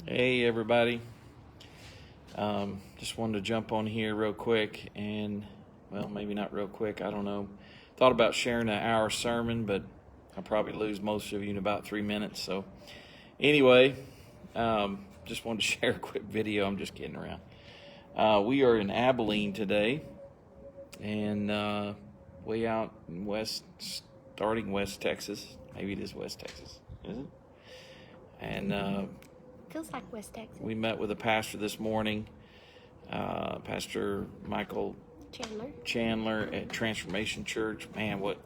Hey everybody. Just wanted to jump on here real quick and, well, maybe not real quick, I don't know. Thought about sharing an hour sermon, but I'll probably lose most of you in about 3 minutes. So anyway, just wanted to share a quick video. I'm just kidding around. We are in Abilene today and way out in starting West Texas. Maybe it is West Texas, is it? And feels like West Texas. we met with a pastor this morning, Pastor Michael Chandler at Transformation Church. Man, what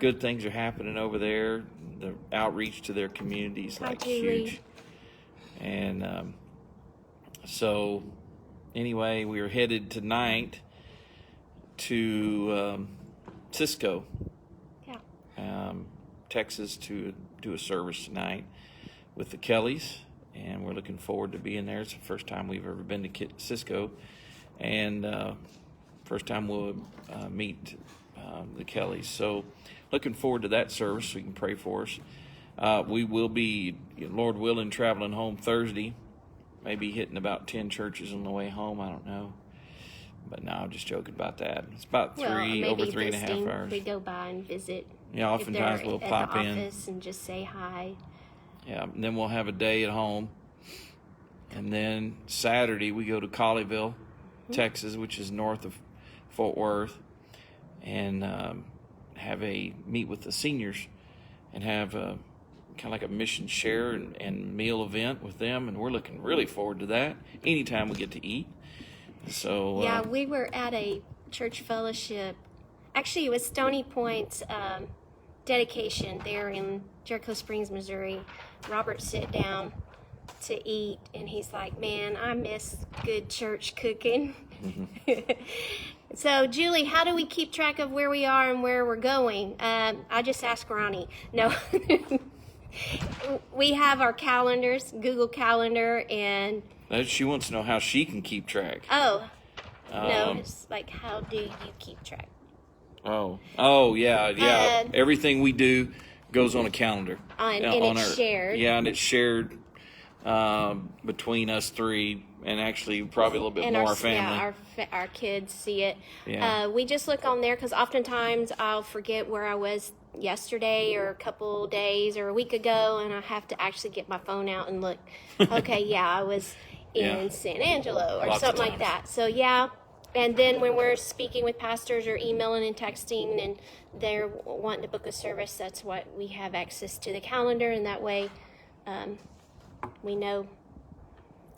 good things are happening over there. The outreach to their community is like huge. And so anyway, we are headed tonight to Cisco, Texas, to do a service tonight with the Kellys, and we're looking forward to being there. It's the first time we've ever been to Cisco, and first time we'll meet the Kellys. So looking forward to that service, so you can pray for us. We will be, Lord willing, traveling home Thursday, maybe hitting about 10 churches on the way home. I don't know. But no, I'm just joking about that. It's about over 3.5 hours. We go by and visit. Yeah, oftentimes we'll pop in. At the office and just say hi. Yeah, and then we'll have a day at home. And then Saturday we go to Colleyville, Texas, which is north of Fort Worth, and have a meet with the seniors and have a kind of like a mission share and meal event with them. And we're looking really forward to that anytime we get to eat. So yeah, we were at a church fellowship. Actually, it was Stony Point's dedication there in Jericho Springs, Missouri. Robert sat down to eat, and he's like, man, I miss good church cooking. So, Julie, how do we keep track of where we are and where we're going? I just asked Ronnie. No. We have our calendars, Google Calendar, and... She wants to know how she can keep track. Oh. No, it's like, how do you keep track? Oh, yeah. Everything we do goes on a calendar. And it's shared. Yeah, and it's shared between us three, and actually probably a little bit more our family. Yeah, our kids see it. Yeah. We just look on there because oftentimes I'll forget where I was yesterday or a couple days or a week ago, and I have to actually get my phone out and look. Okay, yeah, I was in San Angelo or something like that. So, yeah. And then when we're speaking with pastors or emailing and texting and they're wanting to book a service, that's what we have access to the calendar, and that way we know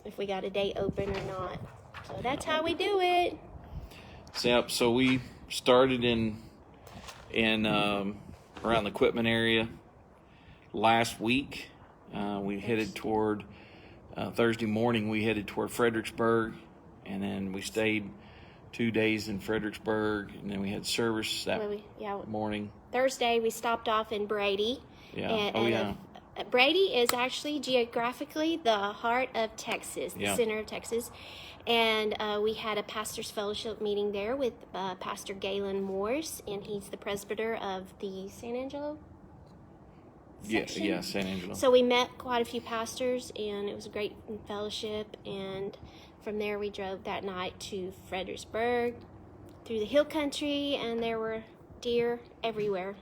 if we got a date open or not. So that's how we do it. So we started in around the equipment area last week. We headed toward Thursday morning. We headed toward Fredericksburg, and then we stayed 2 days in Fredericksburg, and then we had service that morning. Thursday we stopped off in Brady. Yeah. Brady is actually geographically the heart of Texas, the center of Texas. And we had a pastor's fellowship meeting there with Pastor Galen Morse, and he's the presbyter of the San Angelo section. Yeah, San Angelo. So we met quite a few pastors, and it was a great fellowship. And from there we drove that night to Fredericksburg through the hill country, and there were deer everywhere.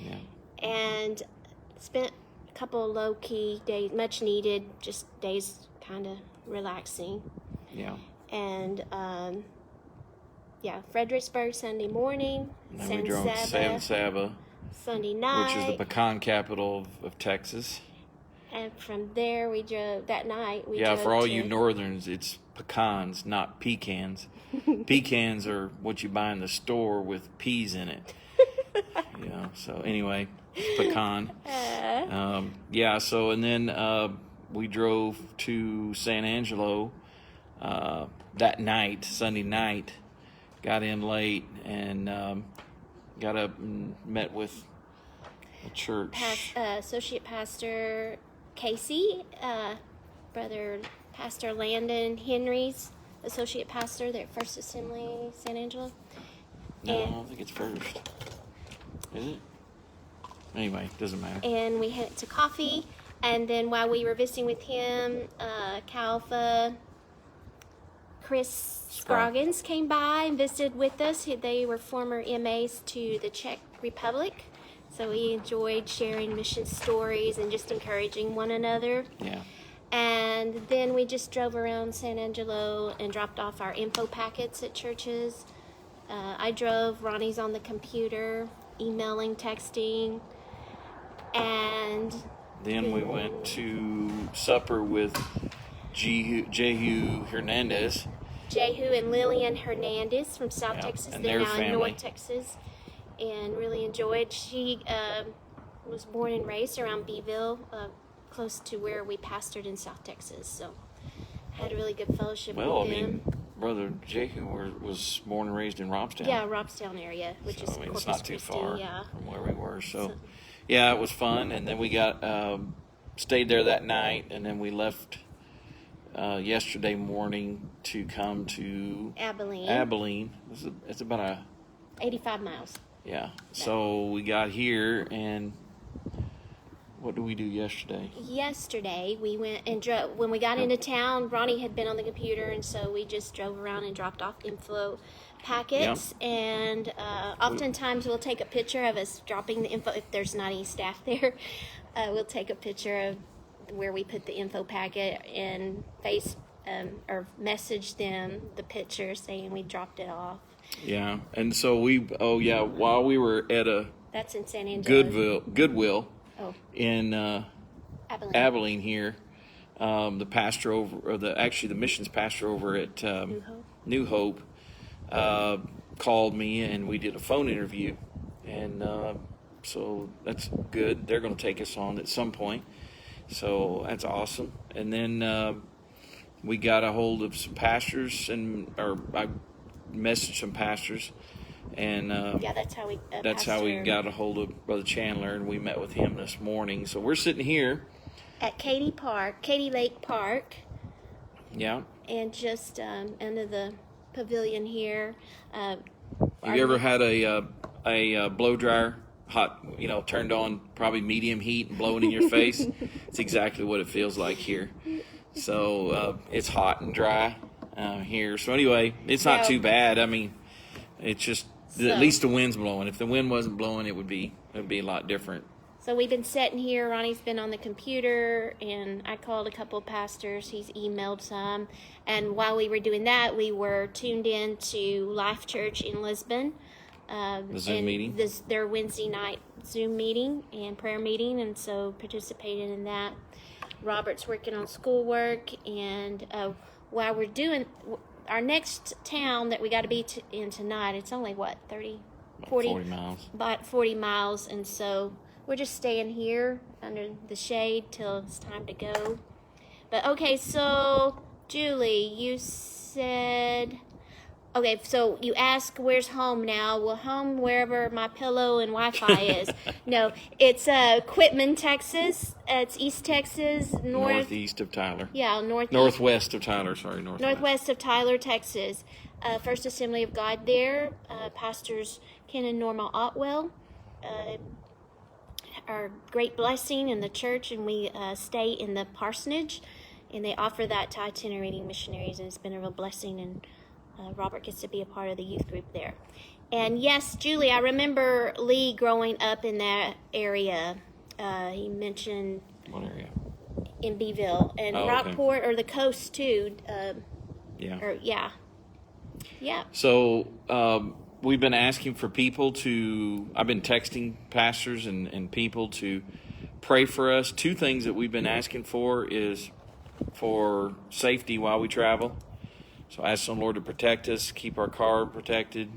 Yeah. And spent a couple of low-key days, much needed, just days kind of relaxing. Yeah. And, Fredericksburg Sunday morning, and then we drove to San Saba Sunday night. Which is the pecan capital of Texas. And from there we drove, that night we drove for all you northerns, it's pecans, not pecans. Pecans are what you buy in the store with peas in it. So anyway, pecan. And then we drove to San Angelo that night, Sunday night, got in late, and got up and met with the church. Associate Pastor Casey, Brother Pastor Landon Henry's associate pastor there at First Assembly, San Angelo. No, I don't think it's first. Is it? Anyway, doesn't matter. And we went to coffee And then while we were visiting with him, Calfa, Chris Scroggins came by and visited with us. They were former MAs to the Czech Republic. So we enjoyed sharing mission stories and just encouraging one another. Yeah. And then we just drove around San Angelo and dropped off our info packets at churches. I drove, Ronnie's on the computer, emailing, texting, and Then we went to supper with Jehu Hernandez. Jehu and Lillian Hernandez from South Texas. And They're their now family. in North Texas, and really enjoyed. She was born and raised around Beeville, close to where we pastored in South Texas. So had a really good fellowship Well, with I them. mean, Brother Jehu was born and raised in Robstown. Yeah, Robstown area, which So, is I mean, Corpus it's not too Christi. far Yeah. from where we were. So, yeah, it was fun. And then we got stayed there that night, and then we left yesterday morning to come to Abilene. Abilene. It's about 85 miles. yeah. So we got here, and what did we do yesterday? Yesterday, we went and drove. When we got into town, Ronnie had been on the computer, and so we just drove around and dropped off info packets. And oftentimes, we'll take a picture of us dropping the info if there's not any staff there. We'll take a picture of where we put the info packet and or message them the picture saying we dropped it off. Yeah, and so while we were at a That's in San Angelo. Goodwill Oh, in Abilene. Abilene here, the pastor the missions pastor over at New Hope called me, and we did a phone interview, and so that's good. They're going to take us on at some point, so that's awesome. And then we got a hold of some pastors, I messaged some pastors, and Yeah, that's how we. that's how we pastor got a hold of Brother Chandler, and we met with him this morning. So we're sitting here. at Katy Lake Park, Yeah. and just under the pavilion here. Have you ever had a blow dryer hot, turned on probably medium heat and blowing in your face? It's exactly what it feels like here. So it's hot and dry here. So anyway, it's not No. too bad. I mean, it's just at least the wind's blowing. If the wind wasn't blowing, it would be a lot different. So we've been sitting here. Ronnie's been on the computer, and I called a couple of pastors. He's emailed some. And while we were doing that, we were tuned in to Life Church in Lisbon. The Zoom meeting? Their Wednesday night Zoom meeting and prayer meeting, and so participated in that. Robert's working on schoolwork, and while we're doing our next town that we got to be in tonight, it's only, 40 miles. about 40 miles, and so we're just staying here under the shade till it's time to go. But okay, so Julie, you said, okay, so you ask where's home now. Well, home wherever my pillow and Wi-Fi is. No, it's Quitman, Texas. It's East Texas, Northeast of Tyler. Yeah, Northwest of Tyler, sorry. northwest of Tyler, Texas. First Assembly of God there. Pastors Ken and Norma Otwell are great blessing in the church, and we stay in the parsonage, and they offer that to itinerating missionaries, and it's been a real blessing, and Robert gets to be a part of the youth group there. And yes, Julie, I remember Lee growing up in that area. He mentioned What area? in Beeville and Oh, okay. Rockport, or the coast too. Yeah. Yeah. So we've been asking for people I've been texting pastors and people to pray for us. Two things that we've been asking for is for safety while we travel. So ask the Lord to protect us, keep our car protected,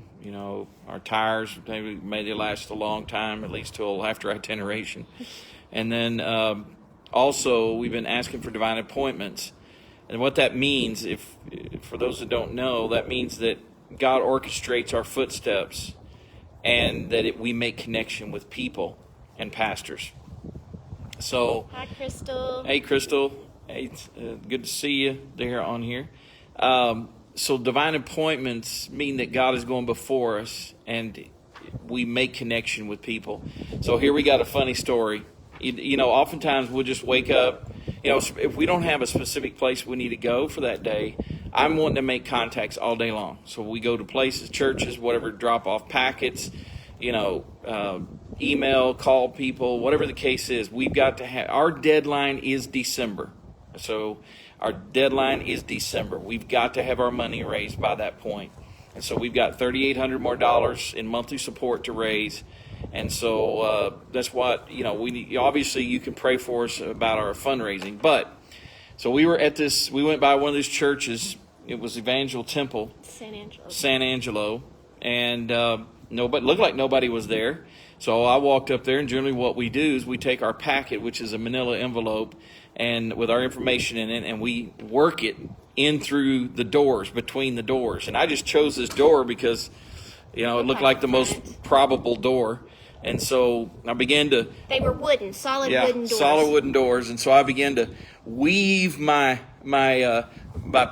our tires, may they last a long time, at least till after itineration. And then also we've been asking for divine appointments. And what that means, for those that don't know, that means that God orchestrates our footsteps, and that we make connection with people and pastors. So, Hi, Crystal. hey, Crystal. Hey, it's, good to see you there on here. So divine appointments mean that God is going before us, and we make connection with people. So here we got a funny story. Oftentimes we'll just wake up. If we don't have a specific place we need to go for that day, I'm wanting to make contacts all day long. So we go to places, churches, whatever, drop off packets, email, call people, whatever the case is. We've got to have, our deadline is December. So our deadline is December. We've got to have our money raised by that point. And so we've got $3,800 more in monthly support to raise. And so that's what, we need. Obviously you can pray for us about our fundraising. But so we went by one of these churches. It was Evangel Temple, San Angelo, and looked like nobody was there. So I walked up there, and generally what we do is we take our packet, which is a manila envelope, and with our information in it, and we work it in through the doors, between the doors. And I just chose this door because, it looked like the most probable door. And so I began to... They were solid wooden doors. Solid wooden doors. And so I began to weave my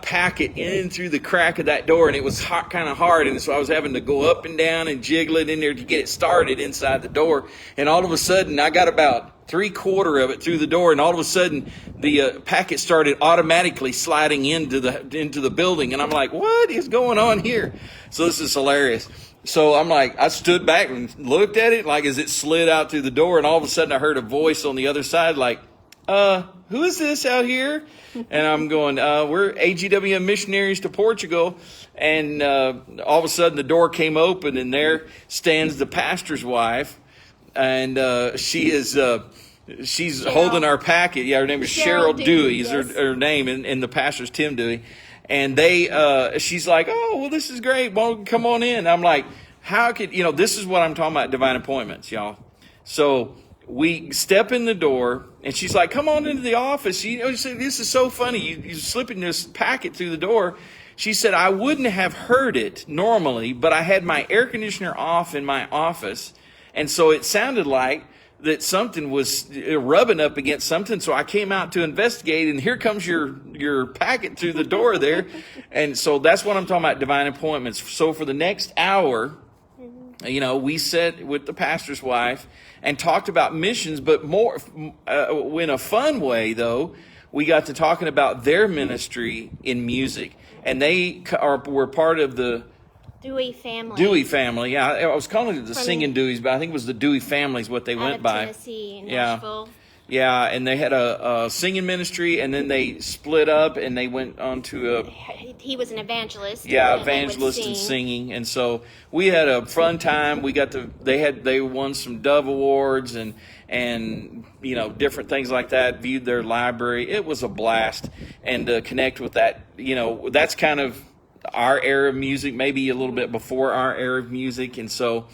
packet in through the crack of that door, and it was kind of hard, and so I was having to go up and down and jiggle it in there to get it started inside the door. And all of a sudden, I got about 3/4 of it through the door, and all of a sudden, the packet started automatically sliding into the building, and I'm like, what is going on here? So this is hilarious. So I'm like, I stood back and looked at it, like as it slid out through the door, and all of a sudden I heard a voice on the other side, like, who is this out here? And I'm going, we're AGWM missionaries to Portugal. And all of a sudden the door came open, and there stands the pastor's wife. And she's holding our packet. Yeah, her name is Cheryl Dewey is her name, and the pastor's Tim Dewey. And she's like, oh, well, this is great. Well, come on in. I'm like, how could, this is what I'm talking about, divine appointments, y'all. So we step in the door, and she's like, come on into the office. She said, this is so funny. You're slipping this packet through the door. She said, I wouldn't have heard it normally, but I had my air conditioner off in my office. And so it sounded like that something was rubbing up against something. So I came out to investigate, and here comes your packet through the door there. And so that's what I'm talking about, divine appointments. So for the next hour, we sat with the pastor's wife and talked about missions, but more in a fun way, though. We got to talking about their ministry in music, and they were part of the Dewey family. Yeah, I was calling it the Singing Deweys, but I think it was the Dewey family is what they went by. Tennessee and Nashville. Yeah, and they had a singing ministry, and then they split up, and they went on to a... He was an evangelist. Yeah, evangelist and singing. And so we had a fun time. They won some Dove Awards and different things like that, viewed their library. It was a blast. And to connect with that, that's kind of our era of music, maybe a little bit before our era of music. And so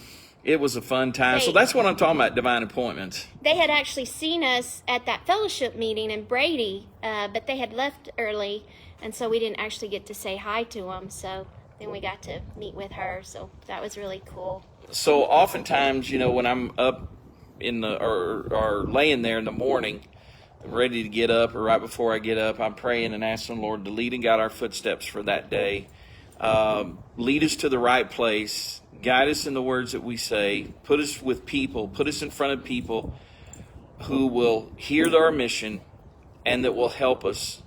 it was a fun time. So that's what I'm talking about, divine appointments. They had actually seen us at that fellowship meeting in Brady, but they had left early, and so we didn't actually get to say hi to them. So then we got to meet with her. So that was really cool. So oftentimes, when I'm up or laying there in the morning, ready to get up, or right before I get up, I'm praying and asking the Lord to lead and guide our footsteps for that day. Lead us to the right place. Guide us in the words that we say. Put us with people. Put us in front of people who will hear our mission and that will help us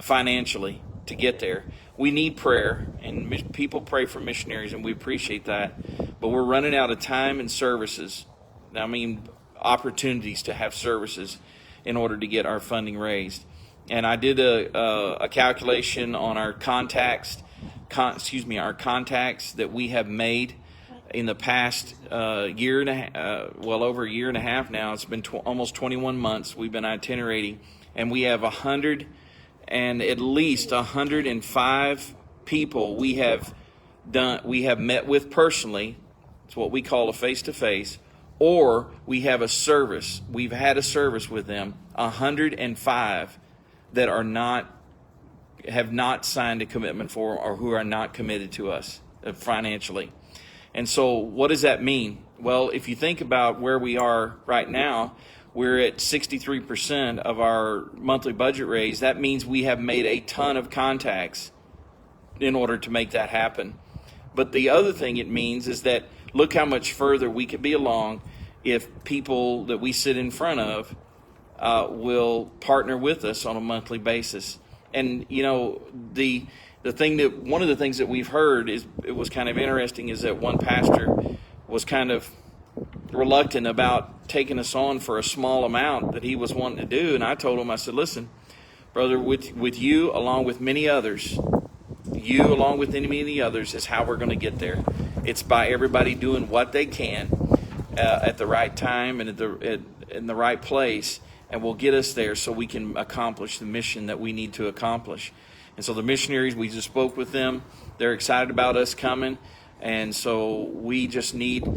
financially to get there. We need prayer, and people pray for missionaries, and we appreciate that. But we're running out of time and services. Opportunities to have services in order to get our funding raised. And I did a calculation on our contacts that we have made in the past year and a half, over a year and a half now. It's been almost 21 months we've been itinerating, and we have at least 105 people we have met with personally. It's what we call a face-to-face, or we have a service. We've had a service with them. 105 that have not signed a commitment for, or who are not committed to us financially. And so what does that mean? Well, if you think about where we are right now, we're at 63% of our monthly budget raise. That means we have made a ton of contacts in order to make that happen. But the other thing it means is that look how much further we could be along if people that we sit in front of will partner with us on a monthly basis. And you know, one of the things that we've heard is, it was kind of interesting, is that one pastor was kind of reluctant about taking us on for a small amount that he was wanting to do. And I told him, I said, listen, brother, with you along with many others, you along with many others is how we're going to get there. It's by everybody doing what they can at the right time and in the right place, and will get us there so we can accomplish the mission that we need to accomplish. And so the missionaries, we just spoke with them. They're excited about us coming. And so we just need,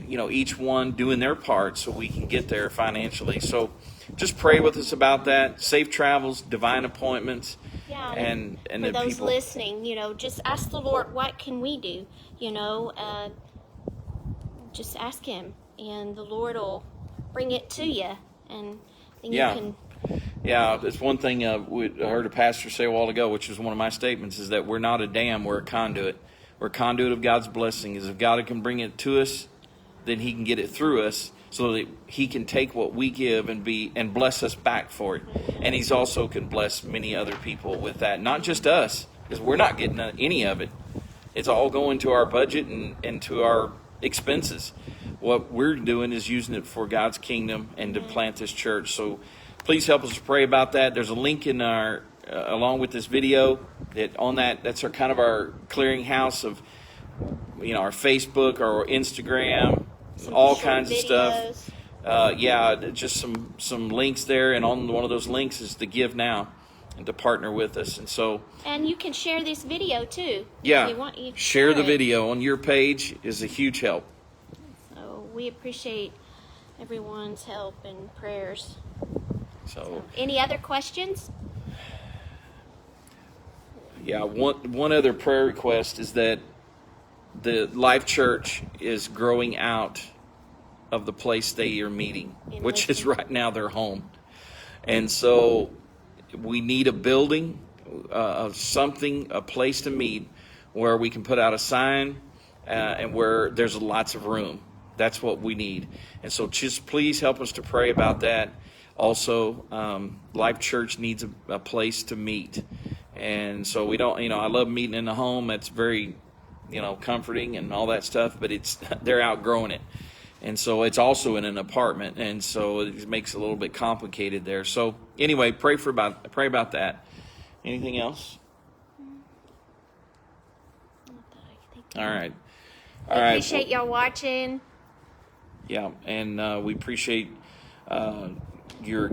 each one doing their part so we can get there financially. So just pray with us about that. Safe travels, divine appointments. Yeah, and for those people listening, just ask the Lord, what can we do? Just ask Him, and the Lord will bring it to you. And then you can... Yeah, it's one thing I heard a pastor say a while ago, which was one of my statements, is that we're not a dam, we're a conduit. We're a conduit of God's blessing. Is if God can bring it to us, then He can get it through us, so that He can take what we give and bless us back for it. And He's also can bless many other people with that, not just us, because we're not getting any of it. It's all going to our budget and to our expenses. What we're doing is using it for God's kingdom and to plant this church. So please help us to pray about that. There's a link in our along with this video that's our kind of our clearinghouse of our Facebook, our Instagram, all kinds of stuff. Just some links there, and on one of those links is to give now and to partner with us. And you can share this video too. Yeah, if you want, you share the video on your page is a huge help. So we appreciate everyone's help and prayers. So any other questions? Yeah, one other prayer request is that the Life Church is growing out of the place they are meeting, which is right now their home. And so we need a building, a place to meet where we can put out a sign and where there's lots of room. That's what we need. And so just please help us to pray about that. Also, Life Church needs a place to meet. And so we don't, I love meeting in the home. That's very, comforting and all that stuff, but they're outgrowing it. And so it's also in an apartment. And so it makes it a little bit complicated there. So anyway, pray about that. Anything else? All right. I appreciate y'all watching. Yeah. And we appreciate your